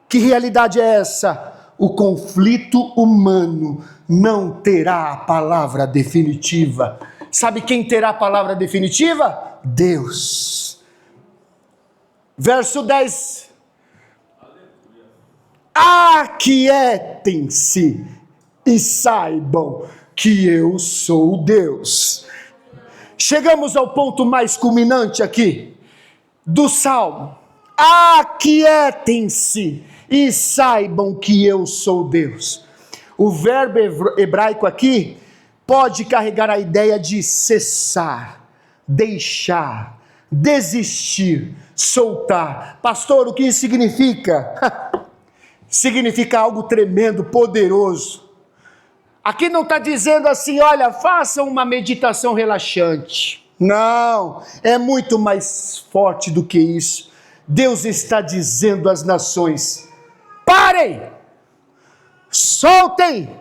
S1: Que realidade é essa? O conflito humano não terá a palavra definitiva. Sabe quem terá a palavra definitiva? Deus. Verso 10. Aquietem-se e saibam que eu sou Deus. Chegamos ao ponto mais culminante aqui do salmo. Aquietem-se e saibam que eu sou Deus. O verbo hebraico aqui pode carregar a ideia de cessar, deixar, desistir, soltar. Pastor, o que isso significa? Significa algo tremendo, poderoso. Aqui não está dizendo assim, olha, façam uma meditação relaxante. Não, é muito mais forte do que isso. Deus está dizendo às nações, parem, soltem,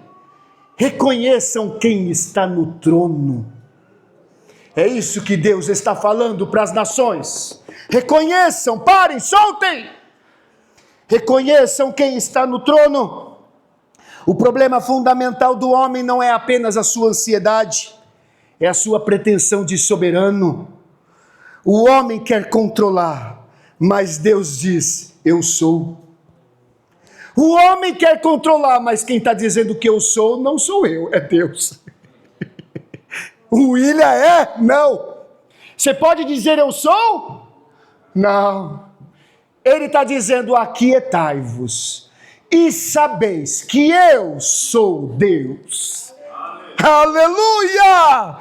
S1: reconheçam quem está no trono. É isso que Deus está falando para as nações. Reconheçam, parem, soltem. Reconheçam quem está no trono. O problema fundamental do homem não é apenas a sua ansiedade, é a sua pretensão de soberano. O homem quer controlar, mas Deus diz, eu sou. O homem quer controlar, mas quem está dizendo que eu sou, não sou eu, é Deus. O William é? Não. Você pode dizer eu sou? Não. Ele está dizendo, aquietai-vos e sabeis que eu sou Deus. Aleluia!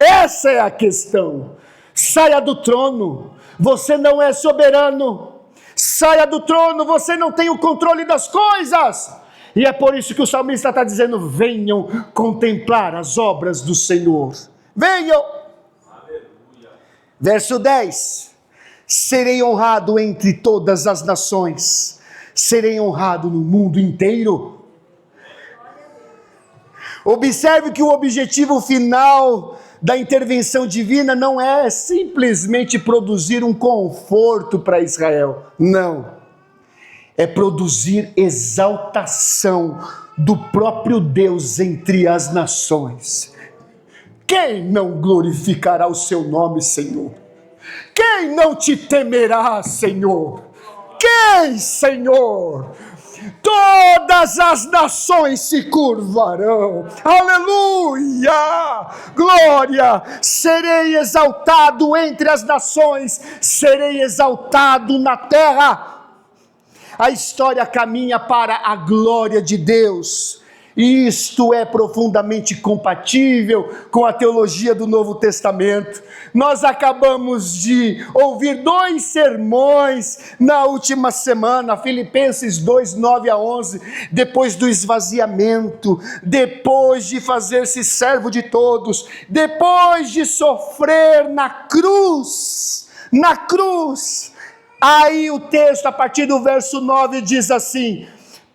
S1: Essa é a questão. Saia do trono, você não é soberano. Saia do trono, você não tem o controle das coisas. E é por isso que o salmista está dizendo, venham contemplar as obras do Senhor. Venham. Aleluia. Verso 10. Serei honrado entre todas as nações, serei honrado no mundo inteiro. Observe que o objetivo final da intervenção divina não é simplesmente produzir um conforto para Israel, não. é produzir exaltação do próprio Deus entre as nações. Quem não glorificará o seu nome, Senhor? Quem não te temerá, Senhor? Quem, Senhor? Todas as nações se curvarão. Aleluia! Glória! Serei exaltado entre as nações, serei exaltado na terra. A história caminha para a glória de Deus. E isto é profundamente compatível com a teologia do Novo Testamento. Nós acabamos de ouvir 2 sermões na última semana, Filipenses 2, 9 a 11, depois do esvaziamento, depois de fazer-se servo de todos, depois de sofrer na cruz. Aí o texto, a partir do verso 9, diz assim: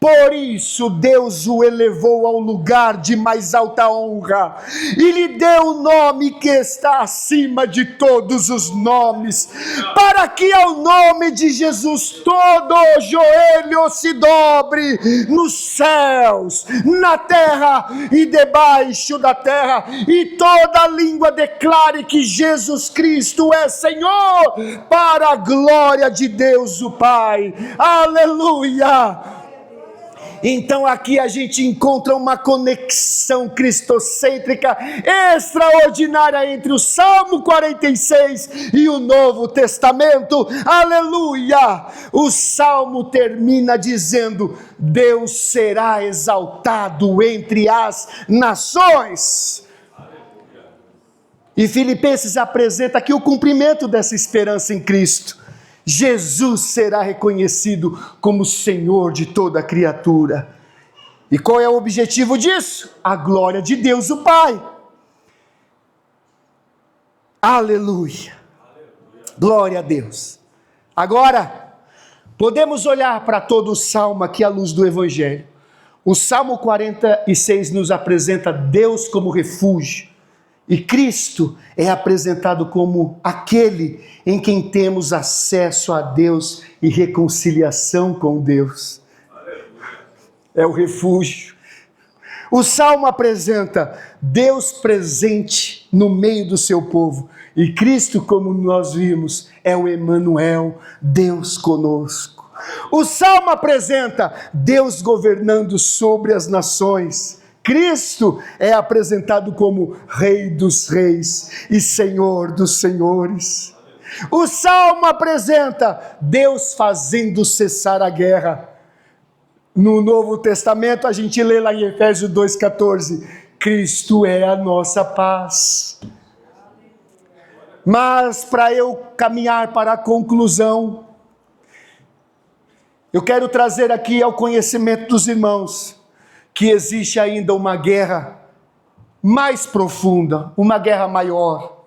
S1: por isso Deus o elevou ao lugar de mais alta honra e lhe deu o nome que está acima de todos os nomes, para que ao nome de Jesus todo joelho se dobre nos céus, na terra e debaixo da terra, e toda língua declare que Jesus Cristo é Senhor, para a glória de Deus o Pai. Aleluia! Então aqui a gente encontra uma conexão cristocêntrica extraordinária entre o Salmo 46 e o Novo Testamento. Aleluia! O Salmo termina dizendo: Deus será exaltado entre as nações. E Filipenses apresenta aqui o cumprimento dessa esperança em Cristo. Jesus será reconhecido como Senhor de toda a criatura. E qual é o objetivo disso? A glória de Deus o Pai. Aleluia. Glória a Deus. Agora, podemos olhar para todo o Salmo aqui à luz do Evangelho. O Salmo 46 nos apresenta Deus como refúgio. E Cristo é apresentado como aquele em quem temos acesso a Deus e reconciliação com Deus. É o refúgio. O Salmo apresenta Deus presente no meio do seu povo. E Cristo, como nós vimos, é o Emanuel, Deus conosco. O Salmo apresenta Deus governando sobre as nações. Cristo é apresentado como Rei dos Reis e Senhor dos Senhores. O Salmo apresenta Deus fazendo cessar a guerra. No Novo Testamento a gente lê lá em Efésios 2,14, Cristo é a nossa paz. Mas para eu caminhar para a conclusão, eu quero trazer aqui ao conhecimento dos irmãos que existe ainda uma guerra mais profunda, uma guerra maior.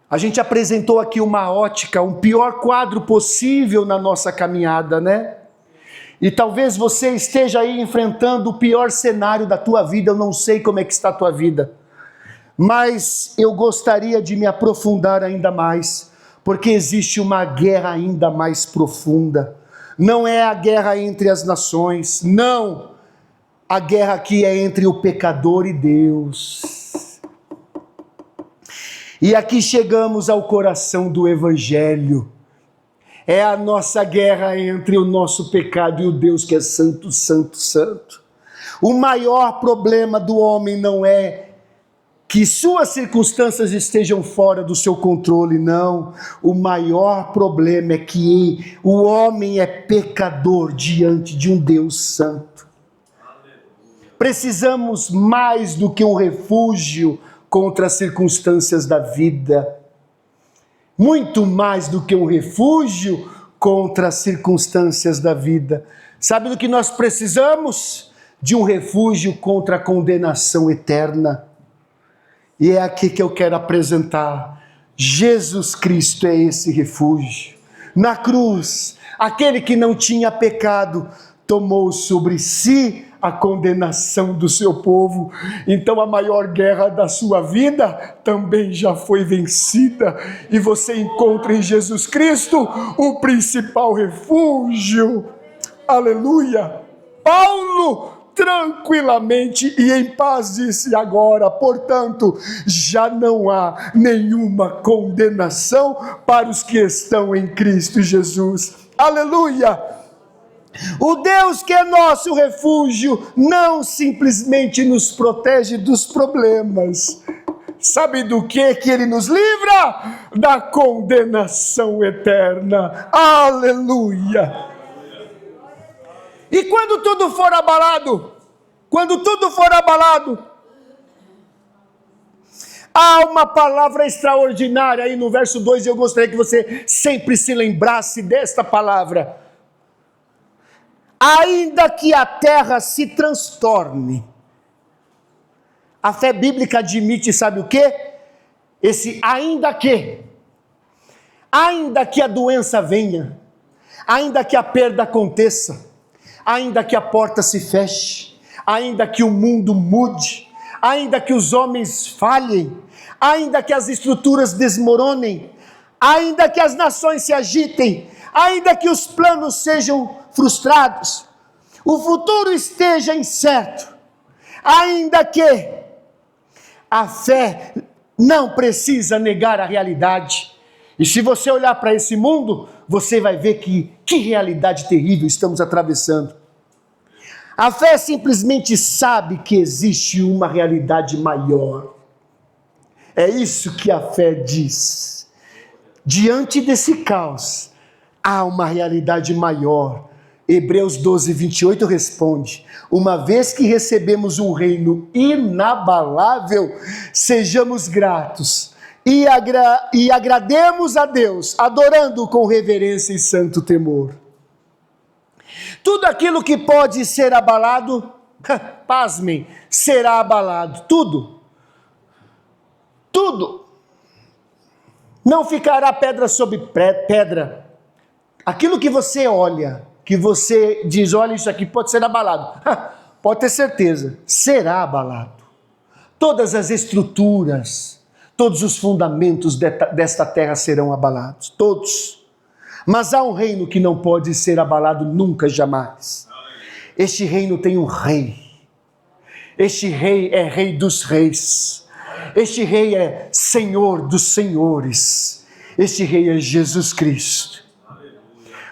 S1: A gente apresentou aqui uma ótica, um pior quadro possível na nossa caminhada, né? E talvez você esteja aí enfrentando o pior cenário da tua vida, eu não sei como é que está a tua vida, mas eu gostaria de me aprofundar ainda mais, porque existe uma guerra ainda mais profunda. Não é a guerra entre as nações, não. A guerra aqui é entre o pecador e Deus. E aqui chegamos ao coração do Evangelho. É a nossa guerra entre o nosso pecado e o Deus que é santo, santo, santo. O maior problema do homem não é que suas circunstâncias estejam fora do seu controle, não. O maior problema é que o homem é pecador diante de um Deus santo. Precisamos mais do que um refúgio contra as circunstâncias da vida. Muito mais do que um refúgio contra as circunstâncias da vida. Sabe do que nós precisamos? De um refúgio contra a condenação eterna. E é aqui que eu quero apresentar. Jesus Cristo é esse refúgio. Na cruz, aquele que não tinha pecado, tomou sobre si a condenação do seu povo. Então a maior guerra da sua vida também já foi vencida, e você encontra em Jesus Cristo o principal refúgio. Aleluia! Paulo tranquilamente e em paz disse agora: portanto, já não há nenhuma condenação para os que estão em Cristo Jesus. Aleluia! O Deus que é nosso refúgio não simplesmente nos protege dos problemas. Sabe do que Ele nos livra? Da condenação eterna. Aleluia! E quando tudo for abalado, há uma palavra extraordinária aí no verso 2, e eu gostaria que você sempre se lembrasse desta palavra. Ainda que a terra se transtorne. A fé bíblica admite, sabe o quê? Esse ainda que. Ainda que a doença venha, ainda que a perda aconteça, ainda que a porta se feche, ainda que o mundo mude, ainda que os homens falhem, ainda que as estruturas desmoronem, ainda que as nações se agitem, ainda que os planos sejam frustrados, o futuro esteja incerto, ainda que a fé não precisa negar a realidade. E se você olhar para esse mundo, você vai ver que realidade terrível estamos atravessando. A fé simplesmente sabe que existe uma realidade maior. É isso que a fé diz. Diante desse caos, há uma realidade maior. Hebreus 12, 28 responde: uma vez que recebemos um reino inabalável, sejamos gratos e agrademos a Deus, adorando com reverência e santo temor. Tudo aquilo que pode ser abalado, pasmem, será abalado. Tudo. Não ficará pedra sobre pedra. Aquilo que você olha, que você diz: olha, isso aqui pode ser abalado. Pode ter certeza, será abalado. Todas as estruturas, todos os fundamentos desta terra serão abalados. Todos. Mas há um reino que não pode ser abalado nunca, jamais. Este reino tem um rei. Este rei é rei dos reis. Este rei é Senhor dos senhores. Este rei é Jesus Cristo.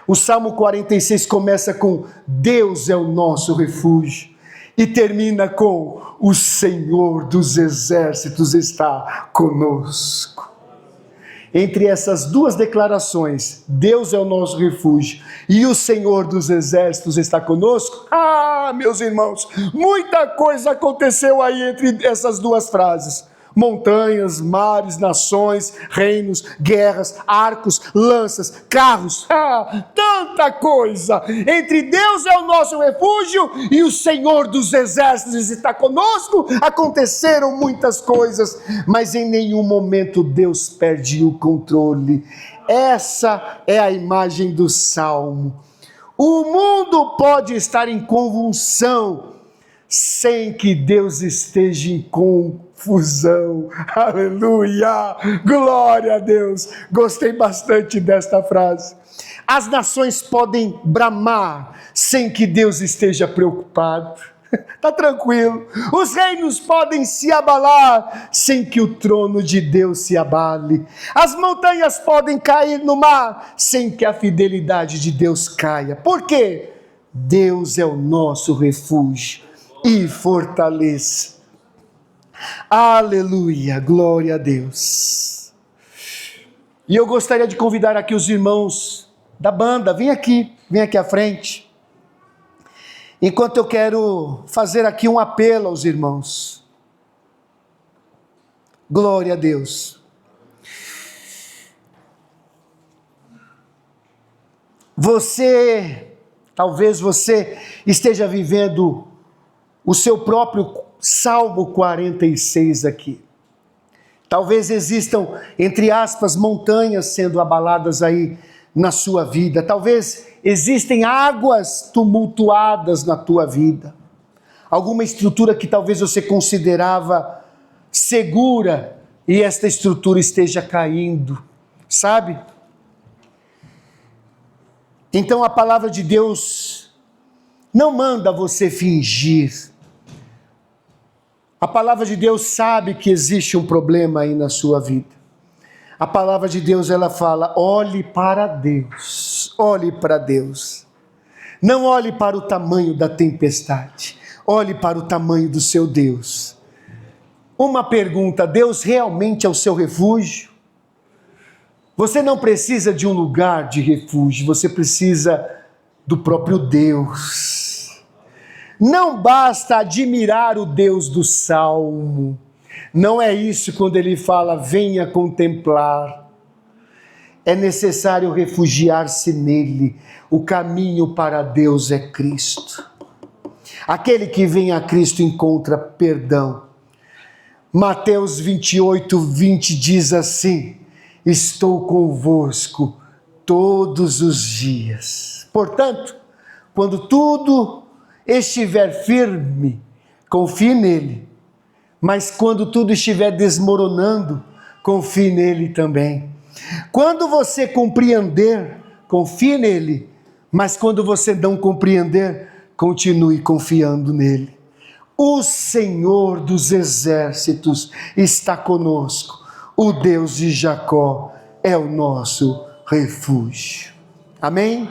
S1: O Salmo 46 começa com: Deus é o nosso refúgio, e termina com: o Senhor dos exércitos está conosco. Entre essas duas declarações, Deus é o nosso refúgio e o Senhor dos exércitos está conosco, meus irmãos, muita coisa aconteceu aí entre essas duas frases. Montanhas, mares, nações, reinos, guerras, arcos, lanças, carros, tanta coisa. Entre Deus é o nosso refúgio e o Senhor dos exércitos está conosco, aconteceram muitas coisas, mas em nenhum momento Deus perde o controle. Essa é a imagem do Salmo. O mundo pode estar em convulsão sem que Deus esteja em confusão. Aleluia! Glória a Deus! Gostei bastante desta frase. As nações podem bramar sem que Deus esteja preocupado. Está tranquilo. Os reinos podem se abalar sem que o trono de Deus se abale. As montanhas podem cair no mar sem que a fidelidade de Deus caia. Por quê? Deus é o nosso refúgio e fortaleza. Aleluia, glória a Deus. E eu gostaria de convidar aqui os irmãos da banda, vem aqui à frente. Enquanto eu quero fazer aqui um apelo aos irmãos. Glória a Deus. Talvez você esteja vivendo o seu próprio Salmo 46 aqui. Talvez existam, entre aspas, montanhas sendo abaladas aí na sua vida. Talvez existem águas tumultuadas na tua vida. alguma estrutura que talvez você considerava segura e esta estrutura esteja caindo, sabe? Então a palavra de Deus não manda você fingir. A palavra de Deus sabe que existe um problema aí na sua vida. A palavra de Deus, ela fala, olhe para Deus, olhe para Deus. Não olhe para o tamanho da tempestade, olhe para o tamanho do seu Deus. Uma pergunta, Deus realmente é o seu refúgio? Você não precisa de um lugar de refúgio, você precisa do próprio Deus. Não basta admirar o Deus do Salmo. Não é isso quando ele fala, venha contemplar. É necessário refugiar-se nele. O caminho para Deus é Cristo. Aquele que vem a Cristo encontra perdão. Mateus 28, 20 diz assim, estou convosco todos os dias. Portanto, quando tudo estiver firme, confie nele. Mas quando tudo estiver desmoronando, confie nele também. Quando você compreender, confie nele. Mas quando você não compreender, continue confiando nele. O Senhor dos exércitos está conosco. O Deus de Jacó é o nosso refúgio. Amém?